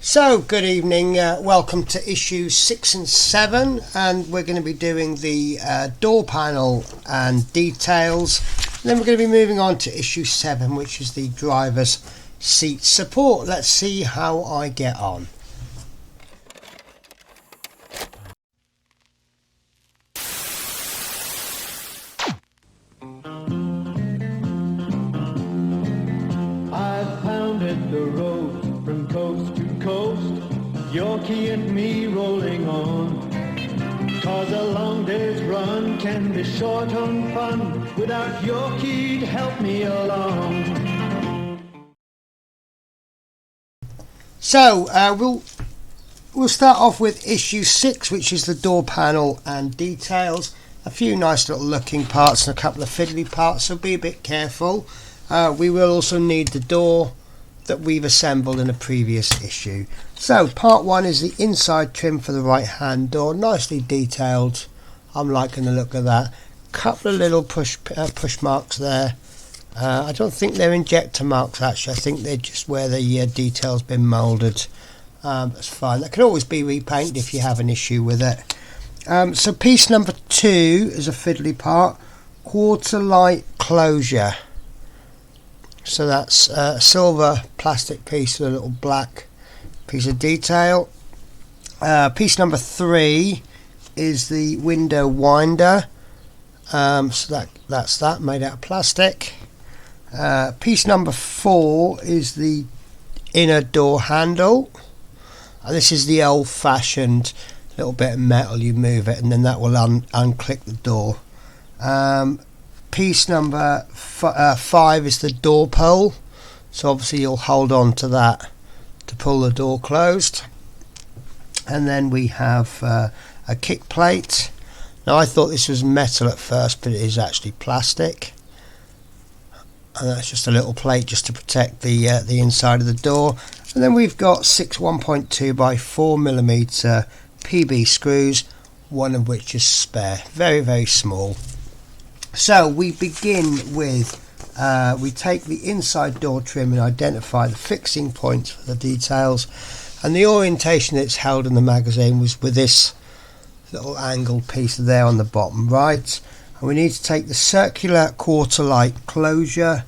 So, good evening, welcome to issue 6 and 7, and we're going to be doing the door panel and details, and then we're going to be moving on to issue 7, which is the driver's seat support. Let's see how I get on. I've pounded the road from coast to coast, Yorkie and me rolling on. 'Cause a long day's run can be short on fun without Yorkie to help me along. So we'll start off with issue 6, which is the door panel and details. A few nice little looking parts and a couple of fiddly parts, so be a bit careful. We will also need the door that we've assembled in a previous issue. So part 1 is the inside trim for the right hand door, nicely detailed. I'm liking the look of that. Couple of little push marks there. I don't think they're injector marks actually, I think they're just where the detail's been moulded. That's fine, that can always be repainted if you have an issue with it. So piece number 2 is a fiddly part, quarter light closure. So that's a silver plastic piece with a little black piece of detail. Piece number 3 is the window winder. So that's that, made out of plastic. Piece number 4 is the inner door handle. And this is the old-fashioned little bit of metal. You move it and then that will unclick the door. Piece number 5 is the door pole, so obviously you'll hold on to that to pull the door closed. And then we have a kick plate. Now I thought this was metal at first, but it is actually plastic, and that's just a little plate just to protect the inside of the door. And then we've got 6 1.2 by 4mm PB screws, one of which is spare, very small. So we begin with, we take the inside door trim and identify the fixing points for the details, and the orientation that's held in the magazine was with this little angled piece there on the bottom right. And we need to take the circular quarter light closure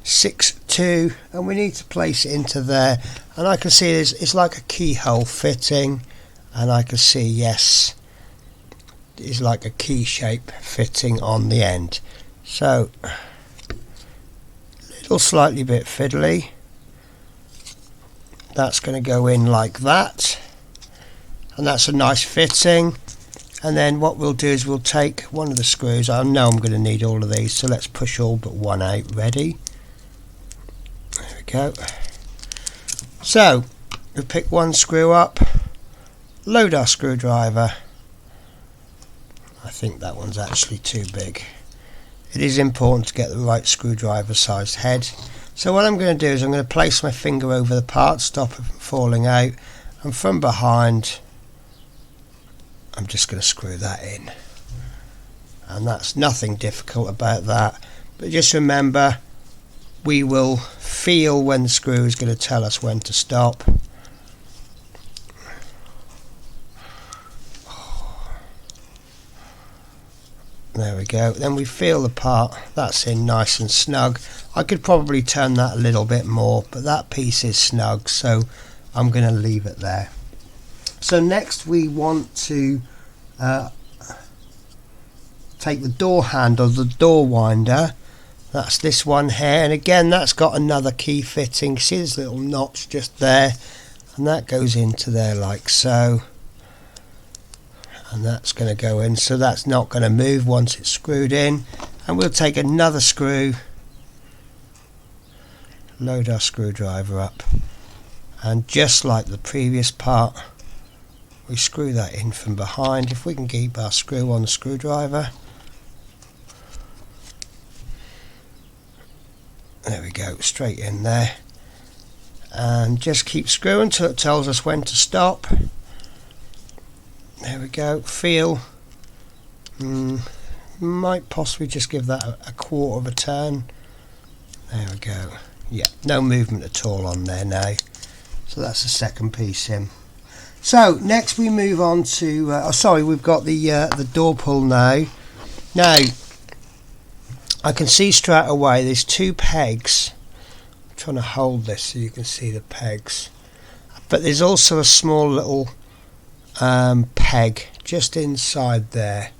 6-2 and we need to place it into there, and I can see it's like a keyhole fitting, and I can see, yes, is like a key shape fitting on the end. So little slightly bit fiddly, that's going to go in like that, and that's a nice fitting. And then what we'll do is we'll take one of the screws. I know I'm going to need all of these, so let's push all but one out. Ready? There we go. So we'll pick one screw up, load our screwdriver. I think that one's actually too big. It is important to get the right screwdriver sized head. So what I'm going to do is I'm going to place my finger over the part, stop it from falling out, and from behind I'm just going to screw that in. And that's nothing difficult about that, but just remember, we will feel when the screw is going to tell us when to stop. There we go. Then we feel the part, that's in nice and snug. I could probably turn that a little bit more, but that piece is snug, so I'm going to leave it there. So next we want to take the door handle, the door winder. That's this one here, and again that's got another key fitting. See this little notch just there, and that goes into there like so. And that's going to go in, so that's not going to move once it's screwed in. And we'll take another screw, load our screwdriver up, and just like the previous part, we screw that in from behind. If we can keep our screw on the screwdriver, there we go, straight in there, and just keep screwing until it tells us when to stop. There we go, feel, might possibly just give that a quarter of a turn. There we go, yeah, no movement at all on there now. So that's the second piece in. So next we move on to we've got the door pull now. Now I can see straight away there's two pegs. I'm trying to hold this so you can see the pegs, but there's also a small little peg just inside there.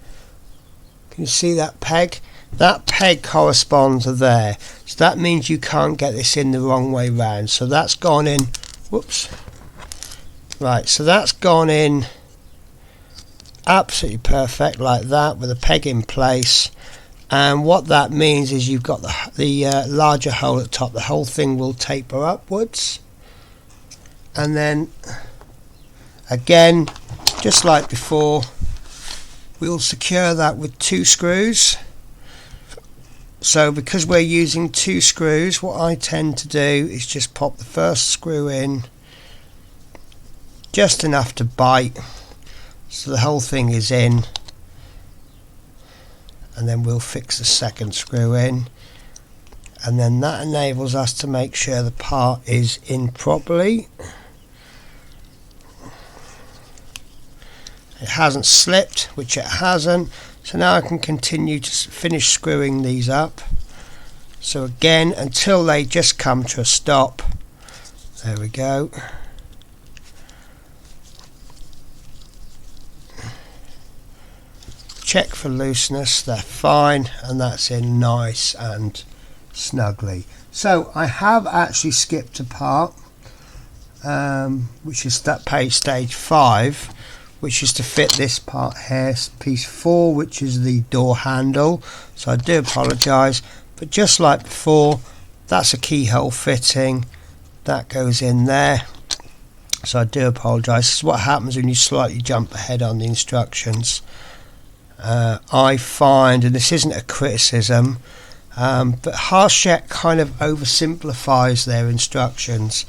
Can you see that peg? That peg corresponds to there, so that means you can't get this in the wrong way round. So that's gone in. Whoops. Right, so that's gone in absolutely perfect like that with a peg in place, and what that means is you've got the larger hole at the top. The whole thing will taper upwards, and then again, just like before, we'll secure that with 2 screws. So because we're using 2 screws, what I tend to do is just pop the first screw in just enough to bite, so the whole thing is in, and then we'll fix the second screw in, and then that enables us to make sure the part is in properly. It hasn't slipped, which it hasn't, so now I can continue to finish screwing these up. So again, until they just come to a stop. There we go. Check for looseness, they're fine, and that's in nice and snugly. So I have actually skipped a part, which is that page stage 5, which is to fit this part here, piece 4, which is the door handle. So I do apologise, but just like before, that's a keyhole fitting, that goes in there. So I do apologise. This is what happens when you slightly jump ahead on the instructions. I find, and this isn't a criticism, but Harshek kind of oversimplifies their instructions,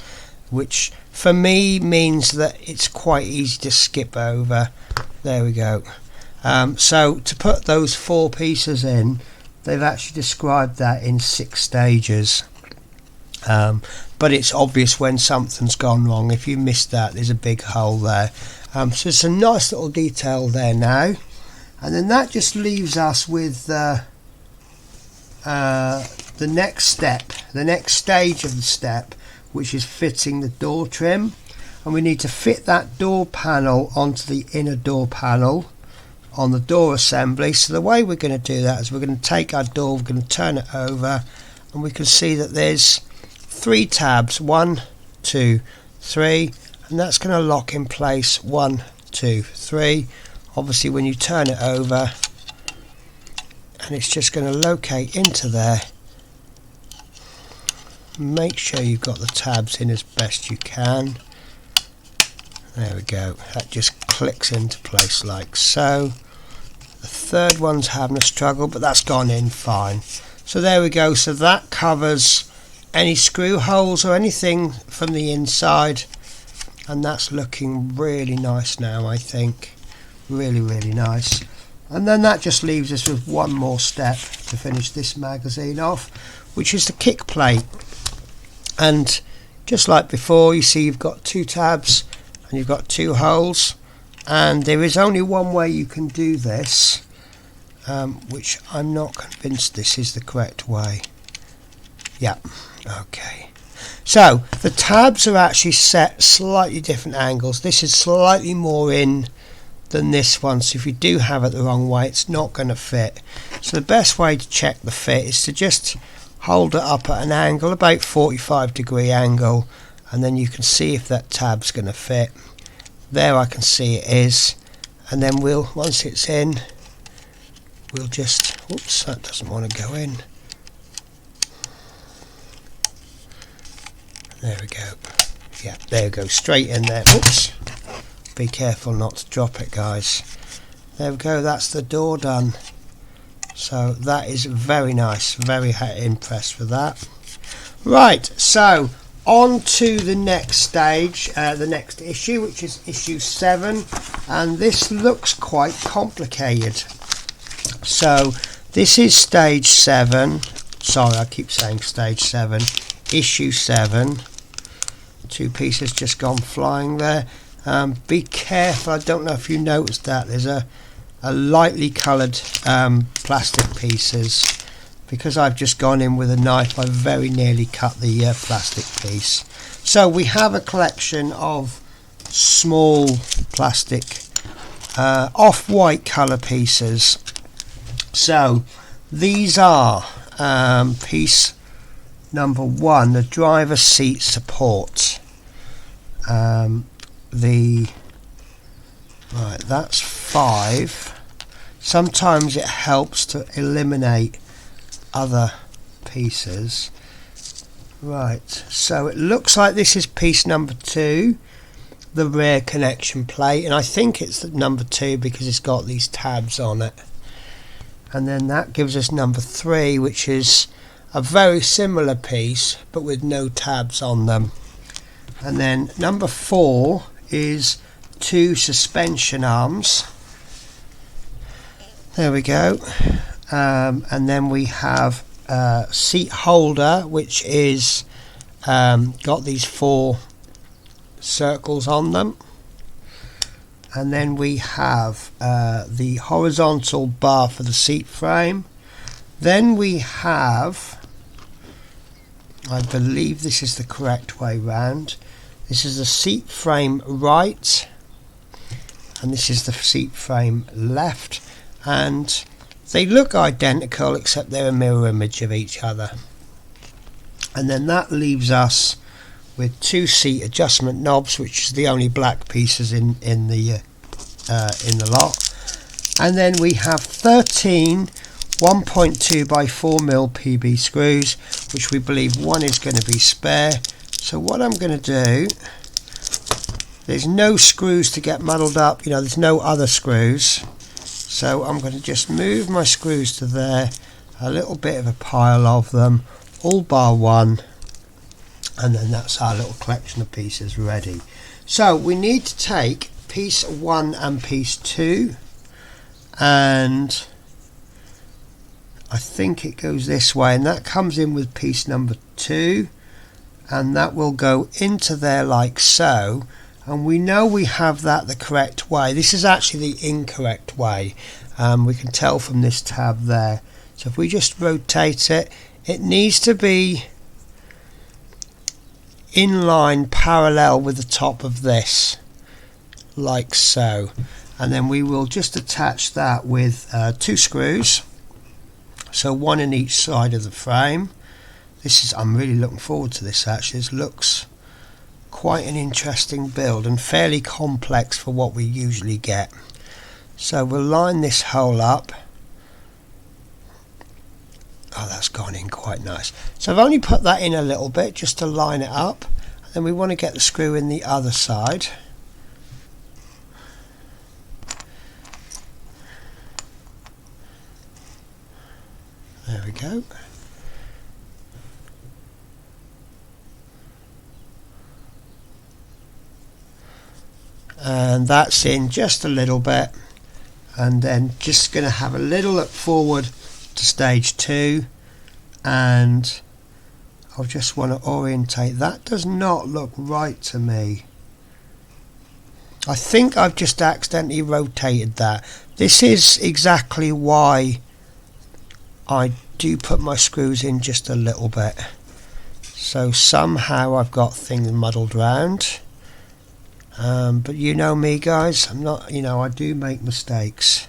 which for me means that it's quite easy to skip over. There we go. So to put those 4 pieces in, they've actually described that in 6 stages. But it's obvious when something's gone wrong. If you missed that, there's a big hole there. So it's a nice little detail there now. And then that just leaves us with the next step, the next stage of the step, which is fitting the door trim. And we need to fit that door panel onto the inner door panel on the door assembly. So the way we're going to do that is we're going to take our door, we're going to turn it over, and we can see that there's 3 tabs, 1, 2, 3, and that's going to lock in place 1, 2, 3. Obviously when you turn it over, and it's just going to locate into there. Make sure you've got the tabs in as best you can. There we go, that just clicks into place like so. The third one's having a struggle, but that's gone in fine. So there we go, so that covers any screw holes or anything from the inside, and that's looking really nice now, I think. Really nice. And then that just leaves us with one more step to finish this magazine off, which is the kick plate. And just like before, you see you've got 2 tabs and you've got 2 holes, and there is only one way you can do this, which I'm not convinced this is the correct way. Yeah, okay. So the tabs are actually set slightly different angles. This is slightly more in than this one, so if you do have it the wrong way, it's not going to fit. So the best way to check the fit is to just hold it up at an angle, about 45-degree angle, and then you can see if that tab's going to fit. There I can see it is, and then once it's in, we'll just, whoops, that doesn't want to go in. There we go. Yeah, there we go, straight in there. Whoops. Be careful not to drop it, guys. There we go, that's the door done. So that is very nice, very impressed with that. Right, so on to the next stage, the next issue, which is issue 7, and this looks quite complicated. So this is stage 7, sorry I keep saying stage 7, issue 7, 2 pieces just gone flying there. Be careful, I don't know if you noticed that there's a lightly coloured plastic pieces. Because I've just gone in with a knife, I very nearly cut the plastic piece. So we have a collection of small plastic off-white colour pieces. So these are piece number 1, the driver seat support. Right, that's 5. Sometimes it helps to eliminate other pieces. Right, so it looks like this is piece number 2, the rear connection plate, and I think it's number 2 because it's got these tabs on it. And then that gives us number 3, which is a very similar piece but with no tabs on them. And then number 4 is 2 suspension arms. There we go. And then we have a seat holder, which is got these 4 circles on them. And then we have the horizontal bar for the seat frame. Then we have, I believe this is the correct way round, this is the seat frame right, and this is the seat frame left, and they look identical except they're a mirror image of each other. And then that leaves us with 2 seat adjustment knobs, which is the only black pieces in the lot. And then we have 13 1.2 by 4mm PB screws, which we believe one is going to be spare. So what I'm going to do, there's no screws to get muddled up, there's no other screws. So I'm going to just move my screws to there, a little bit of a pile of them, all bar one, and then that's our little collection of pieces ready. So we need to take piece 1 and piece 2, and I think it goes this way, and that comes in with piece number 2, and that will go into there like so. And we know we have that the correct way. This is actually the incorrect way. We can tell from this tab there. So if we just rotate it, it needs to be in line parallel with the top of this, like so. And then we will just attach that with 2 screws, so 1 in each side of the frame. I'm really looking forward to this actually. This looks quite an interesting build and fairly complex for what we usually get. So we'll line this hole up. Oh, that's gone in quite nice. So I've only put that in a little bit just to line it up, and then we want to get the screw in the other side. There we go. And that's in just a little bit, and then just going to have a little look forward to stage 2, and I'll just want to orientate. That does not look right to me. I think I've just accidentally rotated that. This is exactly why I do put my screws in just a little bit. So somehow I've got things muddled round. But you know me, guys, I'm not, I do make mistakes.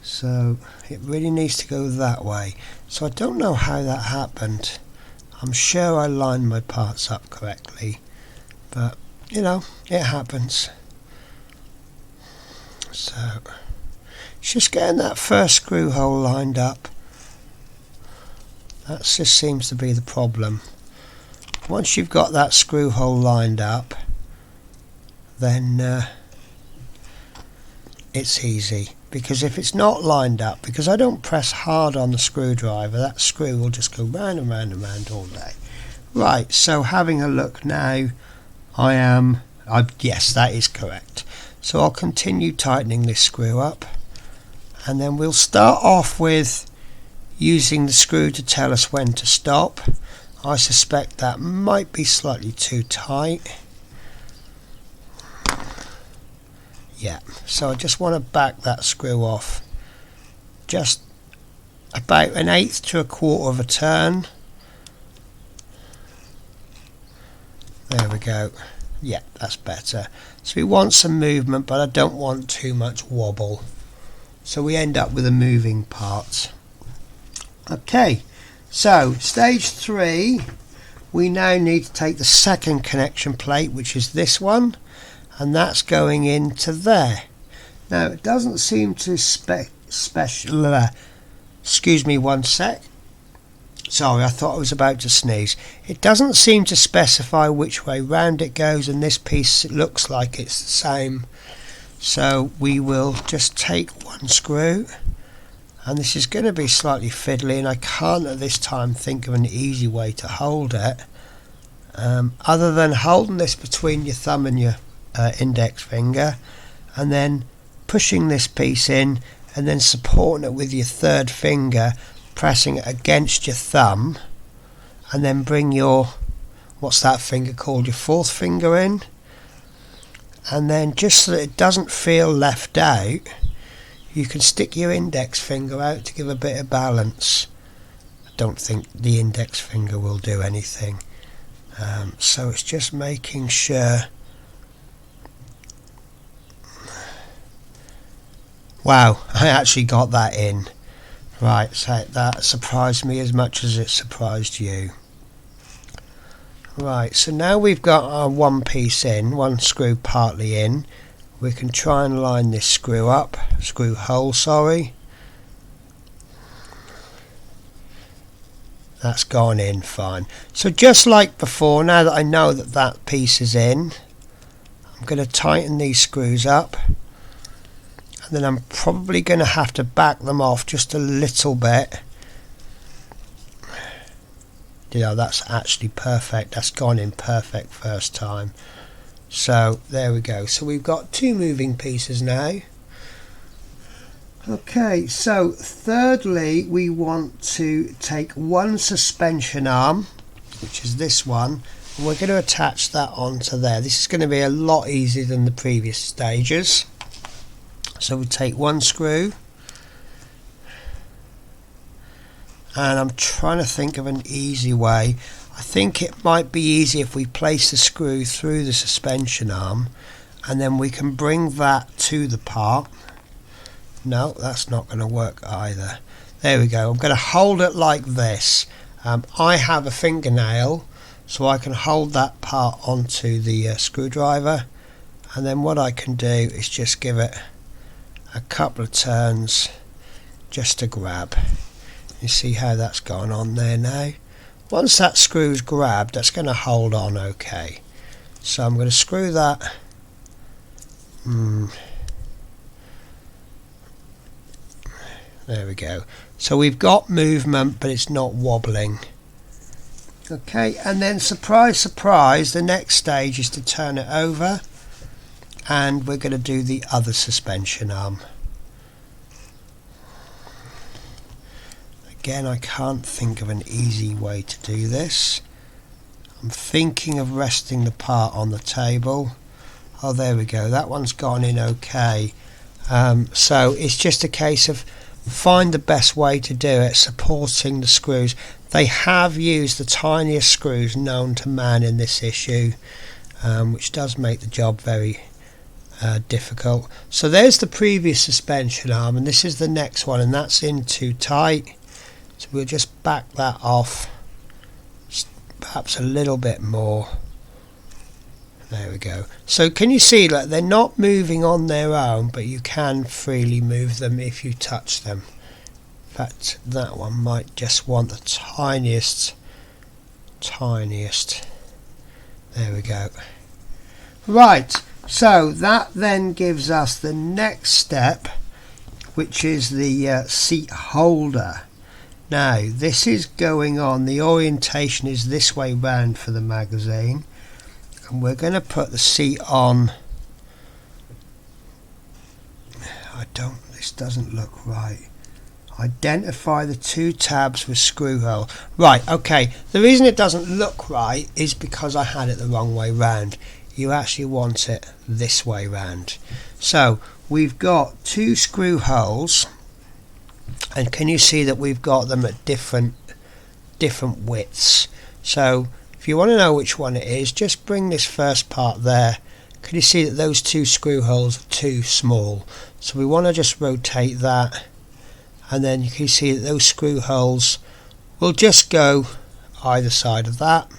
So it really needs to go that way. So I don't know how that happened. I'm sure I lined my parts up correctly, but it happens. So it's just getting that first screw hole lined up. That just seems to be the problem. Once you've got that screw hole lined up, then it's easy. Because if it's not lined up, because I don't press hard on the screwdriver, that screw will just go round and round and round all day. Right, so having a look now, yes, that is correct. So I'll continue tightening this screw up, and then we'll start off with using the screw to tell us when to stop. I suspect that might be slightly too tight. Yeah, so I just want to back that screw off just about 1/8 to 1/4 of a turn. There we go. Yeah, that's better. So we want some movement, but I don't want too much wobble. So we end up with a moving part. Okay, so stage 3, we now need to take the second connection plate, which is this one, and that's going into there. Now it doesn't seem to excuse me one sec. Sorry, I thought I was about to sneeze. It doesn't seem to specify which way round it goes, and this piece looks like it's the same. So we will just take one screw, and this is going to be slightly fiddly, and I can't at this time think of an easy way to hold it, other than holding this between your thumb and your index finger, and then pushing this piece in, and then supporting it with your third finger, pressing it against your thumb, and then bring your, what's that finger called, your fourth finger in, and then just so that it doesn't feel left out, you can stick your index finger out to give a bit of balance. I don't think the index finger will do anything, so it's just making sure. Wow, I actually got that in. Right, so that surprised me as much as it surprised you. Right, so now we've got our one piece in, one screw partly in. We can try and line this screw hole, sorry. That's gone in fine. So just like before, now that I know that that piece is in, I'm going to tighten these screws up. And then I'm probably going to have to back them off just a little bit. You know, that's actually perfect. That's gone in perfect first time. So there we go. So we've got two moving pieces now. Okay, so thirdly we want to take one suspension arm, which is this one, and we're going to attach that onto there. This is going to be a lot easier than the previous stages. So we take one screw, and I'm trying to think of an easy way. I think it might be easy if we place the screw through the suspension arm, and then we can bring that to the part. No, that's not going to work either. There we go. I'm going to hold it like this. I have a fingernail, so I can hold that part onto the screwdriver, and then what I can do is just give it a couple of turns just to grab. You see how that's gone on there now. Once that screw's grabbed, that's going to hold on okay. So I'm going to screw that. There we go. So we've got movement, but it's not wobbling. Okay, and then surprise, surprise, the next stage is to turn it over, and we're going to do the other suspension arm. Again, I can't think of an easy way to do this. I'm thinking of resting the part on the table. Oh, there we go. That one's gone in okay. So it's just a case of find the best way to do it, supporting the screws. They have used the tiniest screws known to man in this issue, which does make the job very difficult. So there's the previous suspension arm, and this is the next one, and that's in too tight. So we'll just back that off, perhaps a little bit more. There we go. So can you see that they're not moving on their own, but you can freely move them if you touch them. In fact, that one might just want the tiniest. There we go. Right, so that then gives us the next step, which is the seat holder. Now this is going on, the orientation is this way round for the magazine, and we're going to put the seat on. This doesn't look right Identify the 2 tabs with screw hole. Right, okay, the reason it doesn't look right is because I had it the wrong way round. You actually want it this way round. So we've got 2 screw holes, and can you see that we've got them at different widths? So if you want to know which one it is, just bring this first part there. Can you see that those 2 screw holes are too small? So we want to just rotate that, and then you can see that those screw holes will just go either side of that.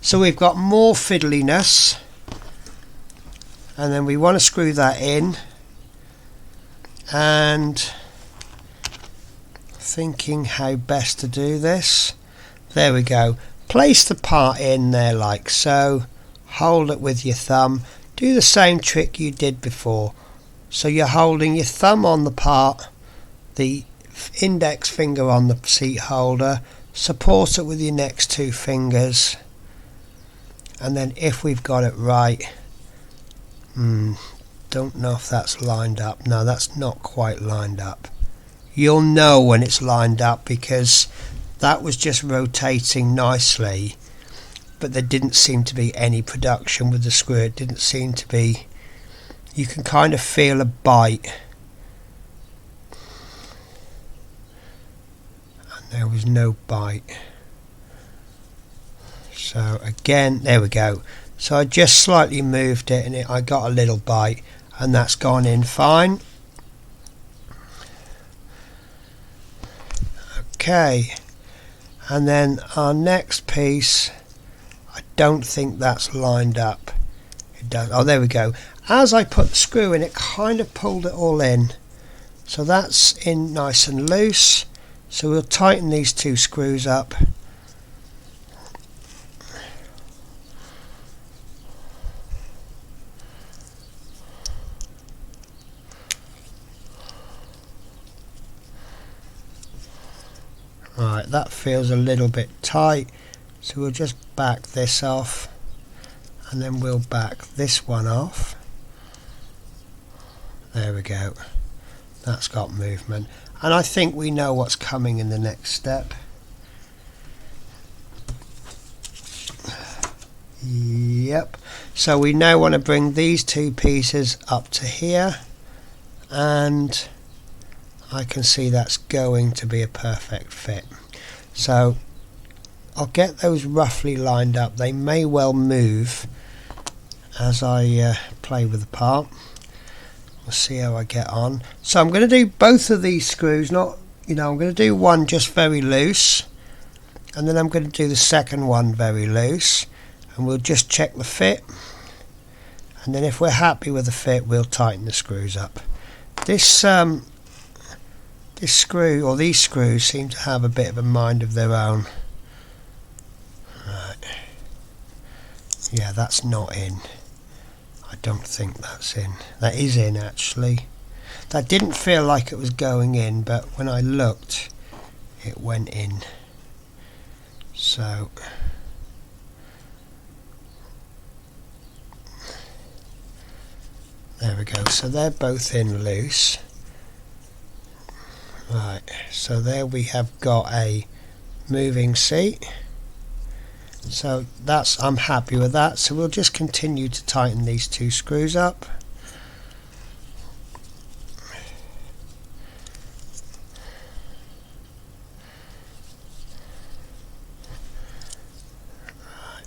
So we've got more fiddliness, and then we want to screw that in, and thinking how best to do this. There we go. Place the part in there like so, hold it with your thumb, do the same trick you did before. So you're holding your thumb on the part, the index finger on the seat holder, support it with your next 2 fingers, and then if we've got it right, don't know if that's lined up. No, that's not quite lined up. You'll know when it's lined up because that was just rotating nicely, but there didn't seem to be any production with the screw. It didn't seem to be, you can kind of feel a bite, and there was no bite. So again, there we go. So I just slightly moved it, and I got a little bite, and that's gone in fine. Okay, and then our next piece, I don't think that's lined up. It does. Oh, there we go. As I put the screw in, it kind of pulled it all in. So that's in nice and loose. So we'll tighten these 2 screws up. Right, that feels a little bit tight, so we'll just back this off, and then we'll back this one off. There we go. That's got movement, and I think we know what's coming in the next step. Yep. So we now want to bring these 2 pieces up to here, and I can see that's going to be a perfect fit. So I'll get those roughly lined up. They may well move as I play with the part. We'll see how I get on. So I'm going to do both of these screws, not, I'm going to do one just very loose, and then I'm going to do the second one very loose, and we'll just check the fit, and then if we're happy with the fit, we'll tighten the screws up. This screw, or these screws, seem to have a bit of a mind of their own. Right. Yeah, that's not in. I don't think that's in. That is in, actually. That didn't feel like it was going in, but when I looked, it went in. So there we go. So they're both in loose. Right, so there we have got a moving seat. So I'm happy with that. So we'll just continue to tighten these 2 screws up.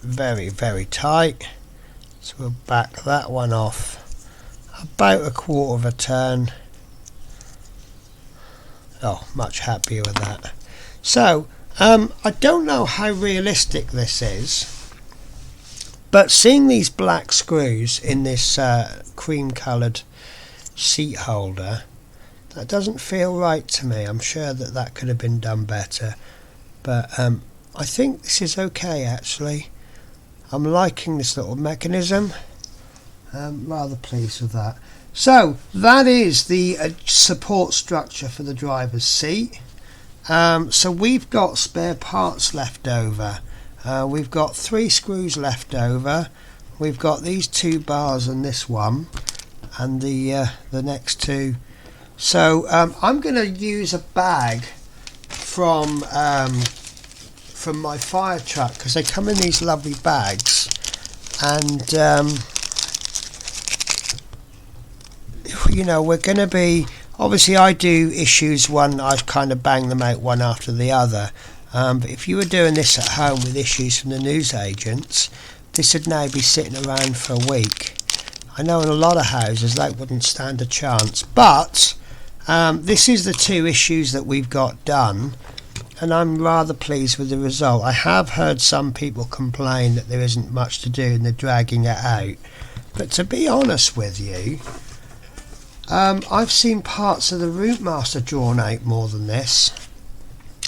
Very, very tight. So we'll back that one off about 1/4 of a turn. Oh, much happier with that. So I don't know how realistic this is, but seeing these black screws in this cream coloured seat holder, that doesn't feel right to me. I'm sure that could have been done better, but I think this is okay actually. I'm liking this little mechanism. Rather pleased with that. So that is the support structure for the driver's seat. So we've got spare parts left over. We've got 3 screws left over. We've got these 2 bars and this one, and the next 2 So I'm going to use a bag from my fire truck, because they come in these lovely bags, and you know, we're going to be, obviously I do issues one, I kind of bang them out one after the other, but if you were doing this at home with issues from the newsagents, this would now be sitting around for a week. I know in a lot of houses that wouldn't stand a chance, but this is the 2 issues that we've got done, and I'm rather pleased with the result. I have heard some people complain that there isn't much to do and they're dragging it out, but to be honest with you, I've seen parts of the Routemaster drawn out more than this,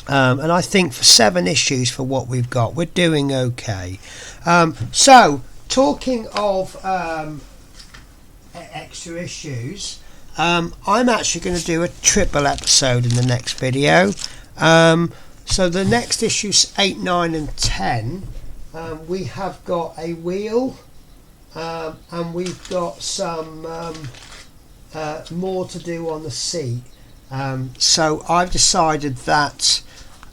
and I think for 7 issues for what we've got, we're doing okay. So talking of extra issues, I'm actually going to do a triple episode in the next video. So the next issues 8, 9 and 10, we have got a wheel, and we've got some more to do on the seat. So I've decided that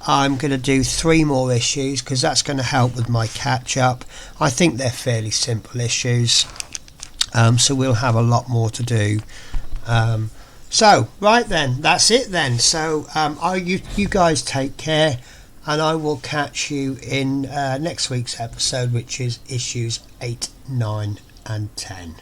I'm going to do 3 more issues, because that's going to help with my catch up. I think they're fairly simple issues, so we'll have a lot more to do. So right then, that's it then. So you guys take care, and I will catch you in next week's episode, which is issues 8, 9 and 10.